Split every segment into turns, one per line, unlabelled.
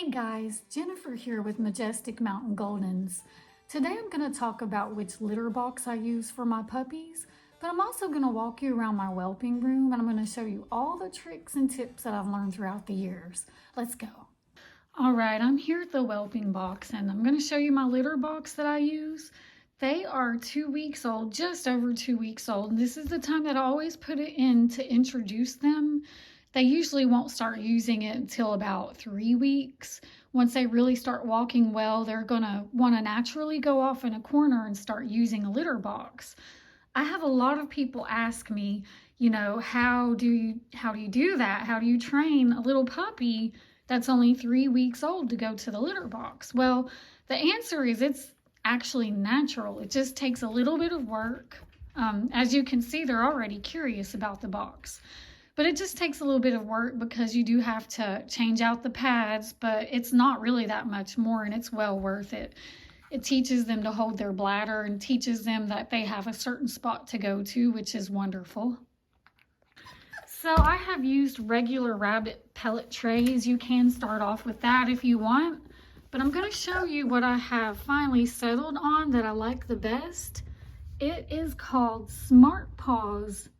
Hey guys, Jennifer here with Majestic Mountain Goldens. Today I'm going to talk about which litter box I use for my puppies, but I'm also going to walk you around my whelping room and I'm going to show you all the tricks and tips that I've learned throughout the years. Let's go. Alright, I'm here at the whelping box and I'm going to show you my litter box that I use. They are 2 weeks old, just over 2 weeks old. This is the time that I always put it in to introduce them. They usually won't start using it until about 3 weeks. Once they really start walking well, they're going to want to naturally go off in a corner and start using a litter box. I have a lot of people ask me, how do you do that? How do you train a little puppy that's only 3 weeks old to go to the litter box? Well, the answer is it's actually natural. It just takes a little bit of work. As you can see, they're already curious about the box. But it just takes a little bit of work because you do have to change out the pads, but it's not really that much more and it's well worth it. It teaches them to hold their bladder and teaches them that they have a certain spot to go to, which is wonderful. So I have used regular rabbit pellet trays. You can start off with that if you want, but I'm going to show you what I have finally settled on that I like the best. It is called Smart Paws.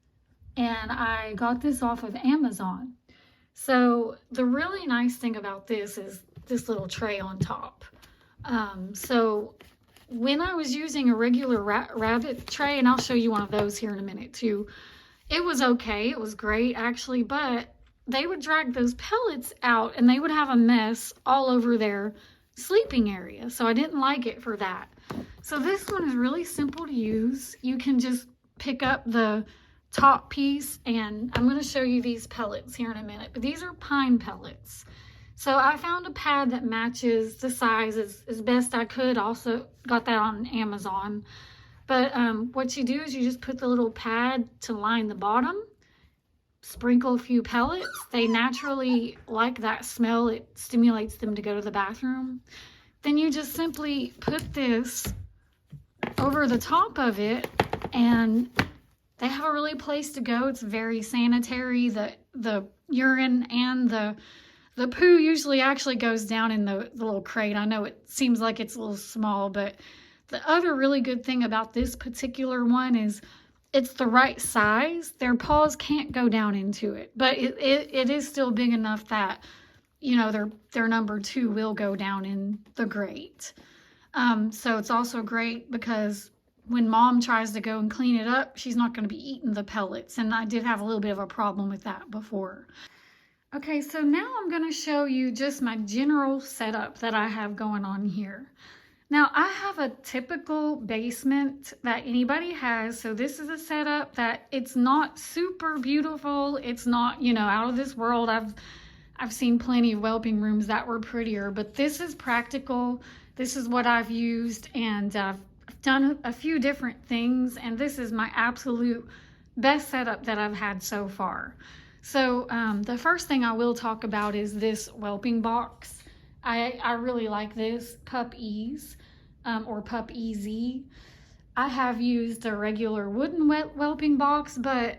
And I got this off of Amazon. So the really nice thing about this is this little tray on top. So when I was using a regular rabbit tray, and I'll show you one of those here in a minute too, it was okay. It was great actually, but they would drag those pellets out and they would have a mess all over their sleeping area. So I didn't like it for that. So this one is really simple to use. You can just pick up the top piece, and I'm going to show you these pellets here in a minute, but these are pine pellets. So I found a pad that matches the size as best I could. Also got that on Amazon. But what you do is you just put the little pad to line the bottom, sprinkle a few pellets. They naturally like that smell. It stimulates them to go to the bathroom. Then you just simply put this over the top of it, and they have a really place to go. It's very sanitary. The urine and the poo usually actually goes down in the little crate. I know it seems like it's a little small, but the other really good thing about this particular one is it's the right size. Their paws can't go down into it, but it is still big enough that, their number 2 will go down in the grate. So it's also great because when mom tries to go and clean it up, she's not going to be eating the pellets. And I did have a little bit of a problem with that before. Okay, so now I'm going to show you just my general setup that I have going on here. Now, I have a typical basement that anybody has. So this is a setup that it's not super beautiful. It's not, out of this world. I've seen plenty of whelping rooms that were prettier, but this is practical. This is what I've used, and I've done a few different things, and this is my absolute best setup that I've had so far. So the first thing I will talk about is this whelping box. I really like this Pup Ease or Pup EZ. I have used a regular wooden whelping box, but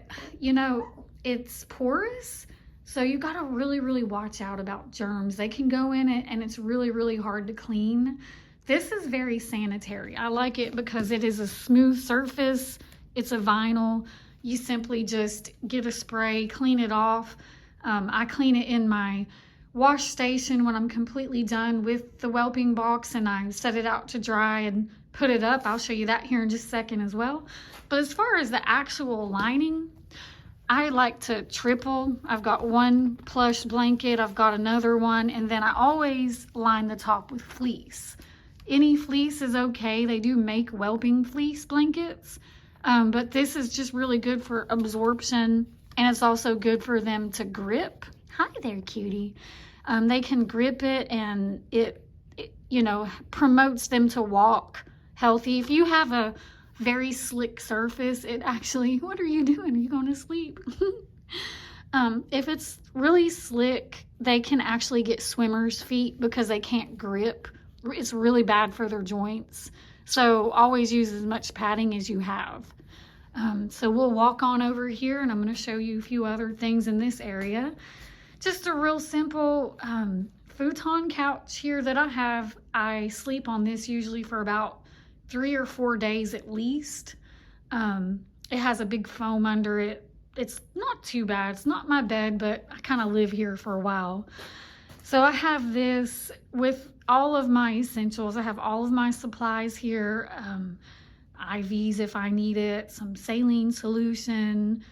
it's porous, so you got to really watch out about germs. They can go in it and it's really hard to clean. This is very sanitary. I like it because it is a smooth surface. It's a vinyl. You simply just get a spray, clean it off. I clean it in my wash station when I'm completely done with the whelping box, and I set it out to dry and put it up. I'll show you that here in just a second as well. But as far as the actual lining, I like to triple. I've got one plush blanket, I've got another one, and then I always line the top with fleece. Any fleece is okay. They do make whelping fleece blankets, but this is just really good for absorption, and it's also good for them to grip. Hi there, cutie. They can grip it, and it promotes them to walk healthy. If you have a very slick surface, it actually, what are you doing? Are you going to sleep? If it's really slick, they can actually get swimmer's feet because they can't grip. It's really bad for their joints. So always use as much padding as you have. So we'll walk on over here, and I'm going to show you a few other things in this area. Just a real simple futon couch here that I have. I sleep on this usually for about 3 or 4 days at least. It has a big foam under it. It's not too bad. It's not my bed, but I kind of live here for a while. So I have this with all of my essentials. I have all of my supplies here. IVs if I need it, some saline solution,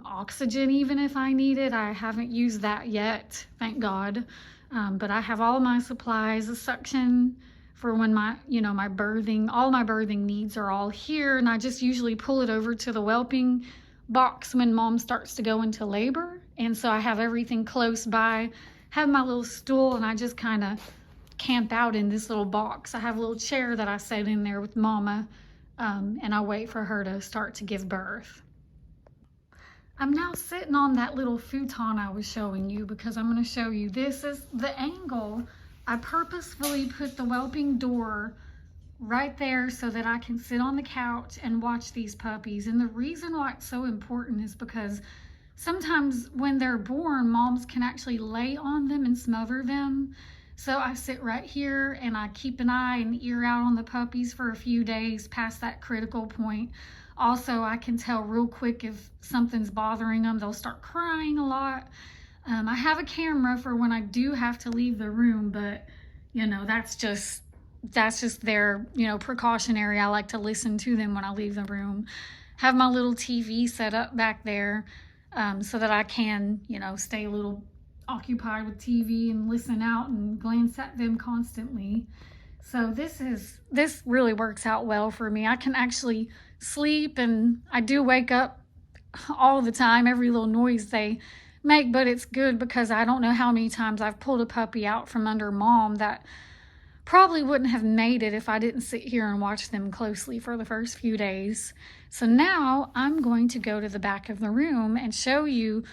oxygen even if I need it. I haven't used that yet, thank God. But I have all my supplies, a suction for when my birthing, all my birthing needs are all here. And I just usually pull it over to the whelping box when mom starts to go into labor. And so I have everything close by, have my little stool, and I just kind of camp out in this little box. I have a little chair that I sit in there with mama, and I wait for her to start to give birth. I'm now sitting on that little futon I was showing you because I'm going to show you, this is the angle. I purposefully put the whelping door right there so that I can sit on the couch and watch these puppies. And the reason why it's so important is because sometimes when they're born, moms can actually lay on them and smother them. So I sit right here and I keep an eye and ear out on the puppies for a few days past that critical point. Also, I can tell real quick if something's bothering them. They'll start crying a lot. I have a camera for when I do have to leave the room, but that's just their precautionary. I like to listen to them when I leave the room. Have my little TV set up back there so that I can stay a little occupied with TV and listen out and glance at them constantly. So this really works out well for me. I can actually sleep, and I do wake up all the time, every little noise they make, but it's good because I don't know how many times I've pulled a puppy out from under mom that probably wouldn't have made it if I didn't sit here and watch them closely for the first few days. So now I'm going to go to the back of the room and show you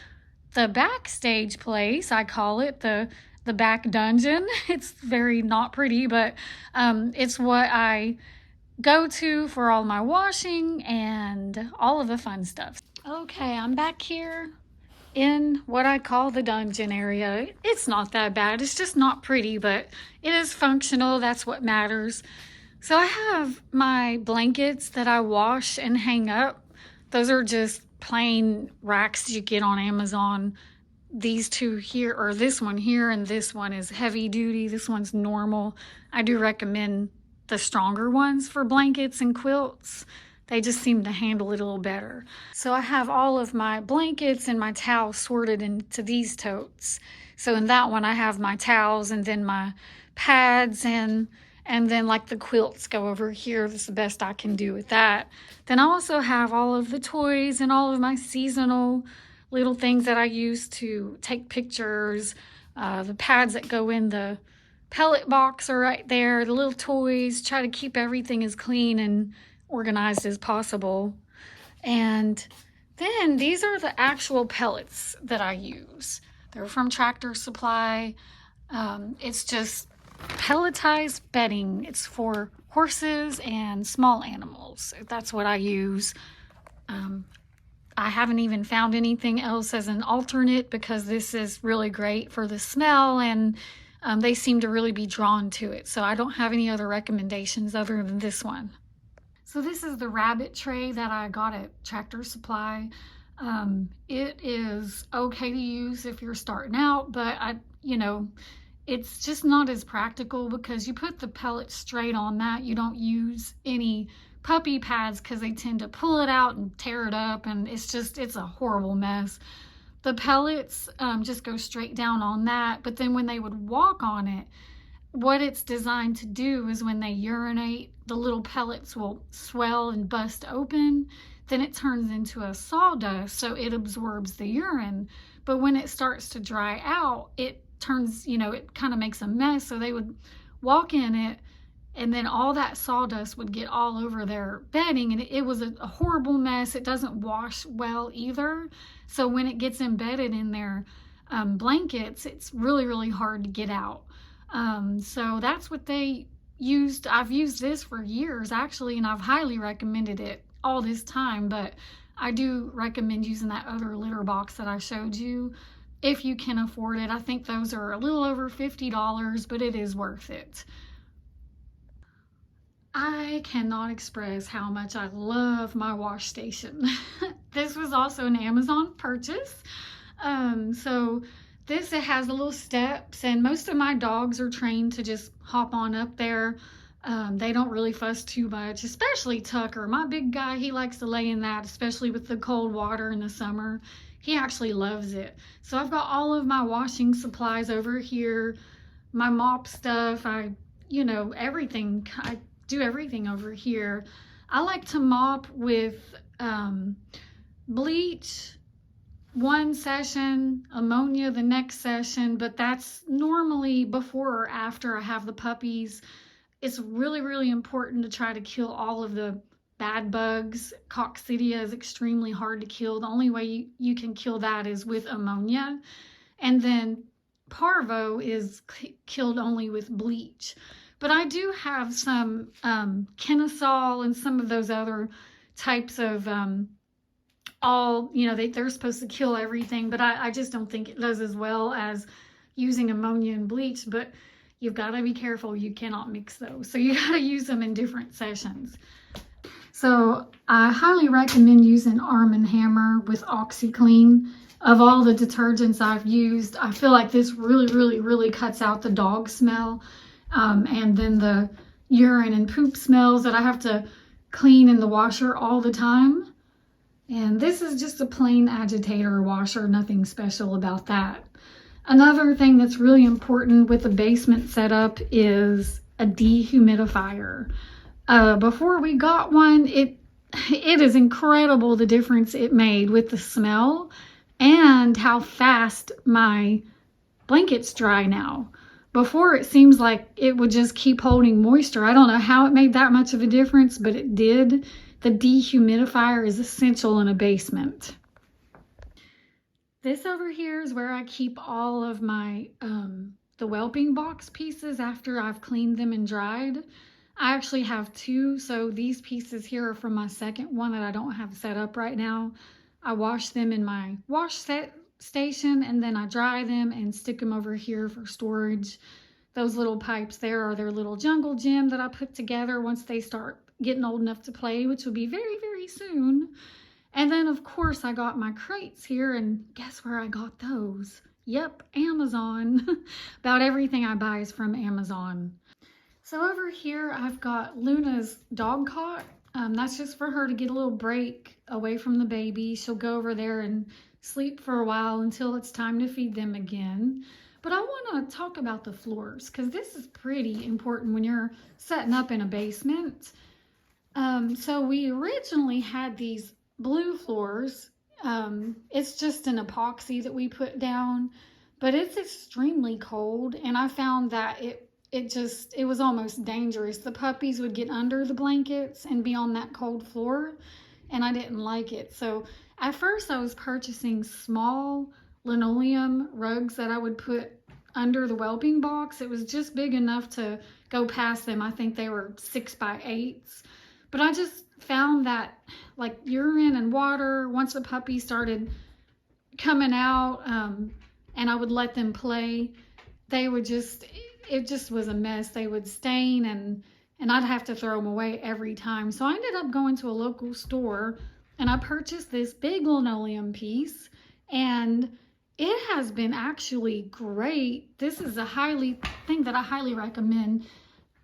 the backstage place. I call it the back dungeon. It's very not pretty, but it's what I go to for all my washing and all of the fun stuff. Okay, I'm back here in what I call the dungeon area. It's not that bad. It's just not pretty, but it is functional. That's what matters. So I have my blankets that I wash and hang up. Those are just plain racks you get on Amazon. These two here, or this one here, and this one is heavy duty. This one's normal. I do recommend the stronger ones for blankets and quilts. They just seem to handle it a little better. So I have all of my blankets and my towels sorted into these totes. So in that one I have my towels and then my pads and then like the quilts go over here. That's the best I can do with that. Then I also have all of the toys and all of my seasonal little things that I use to take pictures. The pads that go in the pellet box are right there. The little toys, try to keep everything as clean and organized as possible. And then these are the actual pellets that I use. They're from Tractor Supply. It's just pelletized bedding. It's for horses and small animals. That's what I use. I haven't even found anything else as an alternate because this is really great for the smell, and they seem to really be drawn to it. So I don't have any other recommendations other than this one. So this is the rabbit tray that I got at Tractor Supply. It is okay to use if you're starting out, but it's just not as practical because you put the pellet straight on that. You don't use any puppy pads because they tend to pull it out and tear it up, and it's a horrible mess. The pellets just go straight down on that, but then when they would walk on it, what it's designed to do is when they urinate, the little pellets will swell and bust open. Then it turns into a sawdust, so it absorbs the urine. But when it starts to dry out, it turns, it kind of makes a mess. So they would walk in it, and then all that sawdust would get all over their bedding, and it was a horrible mess. It doesn't wash well either. So when it gets embedded in their blankets, it's really, really hard to get out. So that's what they used. I've used this for years actually, and I've highly recommended it all this time, but I do recommend using that other litter box that I showed you. if you can afford it. I think those are a little over $50, but it is worth it. I cannot express how much I love my wash station. This was also an Amazon purchase. So this, it has the little steps, and most of my dogs are trained to just hop on up there. They don't really fuss too much, especially Tucker. My big guy, he likes to lay in that, especially with the cold water in the summer. He actually loves it. So I've got all of my washing supplies over here, my mop stuff, everything. I do everything over here. I like to mop with bleach one session, ammonia the next session, but that's normally before or after I have the puppies. It's really, really important to try to kill all of the bad bugs. Coccidia is extremely hard to kill. The only way you can kill that is with ammonia. And then parvo is killed only with bleach. But I do have some Kennesaw and some of those other types of they're supposed to kill everything, but I just don't think it does as well as using ammonia and bleach. But you've got to be careful. You cannot mix those. So you got to use them in different sessions. So I highly recommend using Arm & Hammer with OxyClean. Of all the detergents I've used, I feel like this really, really, really cuts out the dog smell. And then the urine and poop smells that I have to clean in the washer all the time. And this is just a plain agitator washer, nothing special about that. Another thing that's really important with the basement setup is a dehumidifier. Before we got one, it is incredible the difference it made with the smell and how fast my blankets dry now. Before, it seems like it would just keep holding moisture. I don't know how it made that much of a difference, but it did. The dehumidifier is essential in a basement. This over here is where I keep all of my the Welping box pieces after I've cleaned them and dried. I actually have two, so these pieces here are from my second one that I don't have set up right now. I wash them in my wash station, and then I dry them and stick them over here for storage. Those little pipes there are their little jungle gym that I put together once they start getting old enough to play, which will be very, very soon. And then of course I got my crates here, and guess where I got those? Yep, Amazon. About everything I buy is from Amazon. So over here I've got Luna's dog cot. That's just for her to get a little break away from the baby. She'll go over there and sleep for a while until it's time to feed them again. But I want to talk about the floors, because this is pretty important when you're setting up in a basement. So we originally had these blue floors. It's just an epoxy that we put down, but it's extremely cold, and I found that it was almost dangerous. The puppies would get under the blankets and be on that cold floor, and I didn't like it. So at first I was purchasing small linoleum rugs that I would put under the Welping box. It was just big enough to go past them. I think they were 6x8s. But I just found that like urine and water, once the puppy started coming out, and I would let them play, they would it just was a mess. They would stain, and I'd have to throw them away every time. So I ended up going to a local store, and I purchased this big linoleum piece, and it has been actually great. This is a thing that I highly recommend.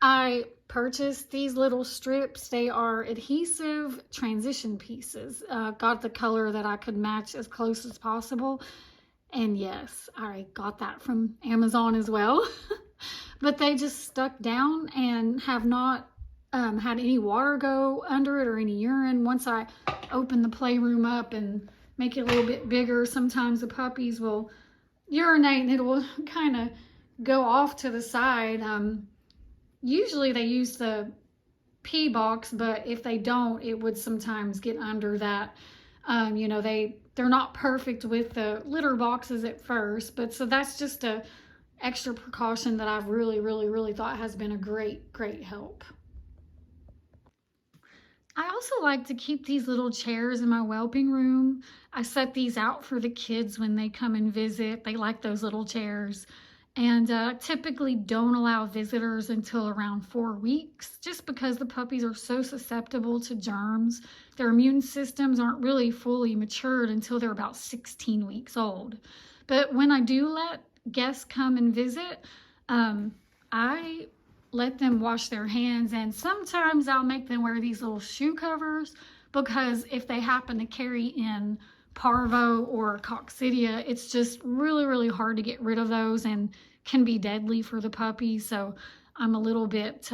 I purchased these little strips. They are adhesive transition pieces. Got the color that I could match as close as possible. And yes, I got that from Amazon as well. But they just stuck down and have not had any water go under it or any urine. Once I open the playroom up and make it a little bit bigger, sometimes the puppies will urinate and it will kind of go off to the side. Usually they use the pee box, but if they don't, it would sometimes get under that. They're not perfect with the litter boxes at first, but so that's just a extra precaution that I've really, really, really thought has been a great, great help. I also like to keep these little chairs in my whelping room. I set these out for the kids when they come and visit. They like those little chairs. And typically don't allow visitors until around 4 weeks, just because the puppies are so susceptible to germs. Their immune systems aren't really fully matured until they're about 16 weeks old. But when I do let guests come and visit, I let them wash their hands, and sometimes I'll make them wear these little shoe covers, because if they happen to carry in parvo or coccidia, it's just really hard to get rid of those and can be deadly for the puppy. So I'm a little bit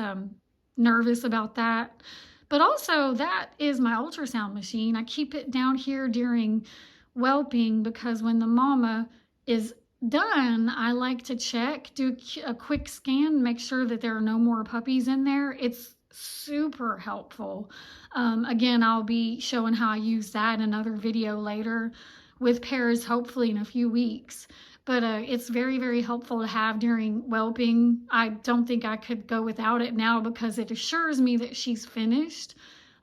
nervous about that. But also, that is my ultrasound machine. I keep it down here during whelping, because when the mama is done, I like to check, do a quick scan, make sure that there are no more puppies in there. It's super helpful. Again, I'll be showing how I use that in another video later with pairs, hopefully in a few weeks. But it's very helpful to have during whelping. I don't think I could go without it now, because it assures me that she's finished.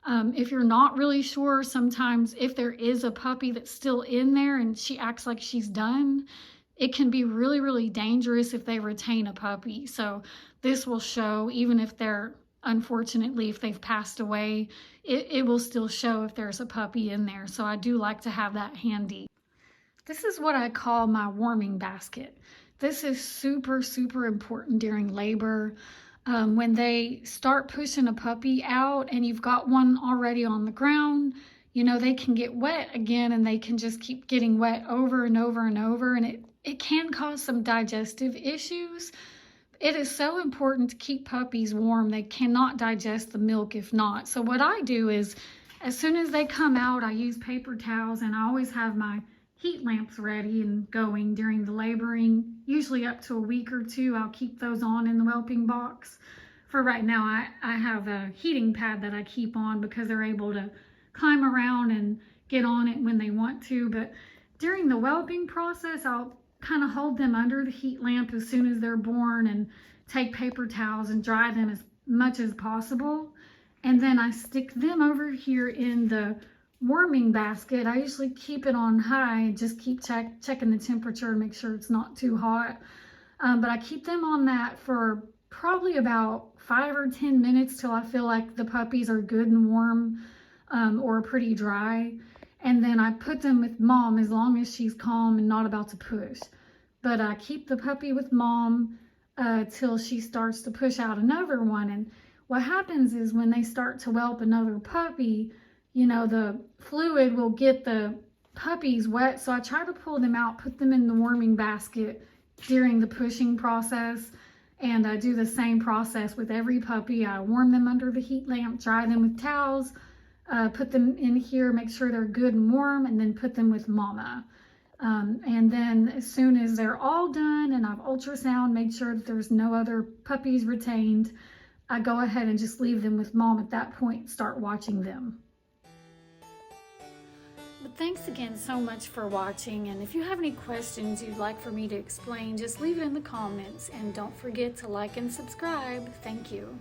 If you're not really sure, sometimes if there is a puppy that's still in there and she acts like she's done, it can be really dangerous if they retain a puppy. So this will show, even if they're, unfortunately, if they've passed away, it will still show if there's a puppy in there. So I do like to have that handy. This is what I call my warming basket. This is super important during labor. When they start pushing a puppy out and you've got one already on the ground, you know, they can get wet again, and they can just keep getting wet over and over, and it can cause some digestive issues. It is so important to keep puppies warm. They cannot digest the milk if not. So what I do is, as soon as they come out, I use paper towels, and I always have my heat lamps ready and going during the laboring. Usually up to a week or two, I'll keep those on in the whelping box. For right now, I have a heating pad that I keep on, because they're able to climb around and get on it when they want to. But during the whelping process, I'll kind of hold them under the heat lamp as soon as they're born, and take paper towels and dry them as much as possible. And then I stick them over here in the warming basket. I usually keep it on high, just keep checking the temperature to make sure it's not too hot. But I keep them on that for probably about 5 or 10 minutes till I feel like the puppies are good and warm, or pretty dry. And then I put them with mom as long as she's calm and not about to push. But I keep the puppy with mom till she starts to push out another one. And what happens is, when they start to whelp another puppy, you know, the fluid will get the puppies wet. So I try to pull them out, put them in the warming basket during the pushing process. And I do the same process with every puppy. I warm them under the heat lamp, dry them with towels, put them in here, make sure they're good and warm, and then put them with mama. And then as soon as they're all done and I've ultrasound, made sure that there's no other puppies retained, I go ahead and just leave them with mom at that point, start watching them. But thanks again so much for watching, and if you have any questions you'd like for me to explain, just leave it in the comments, and don't forget to like and subscribe. Thank you.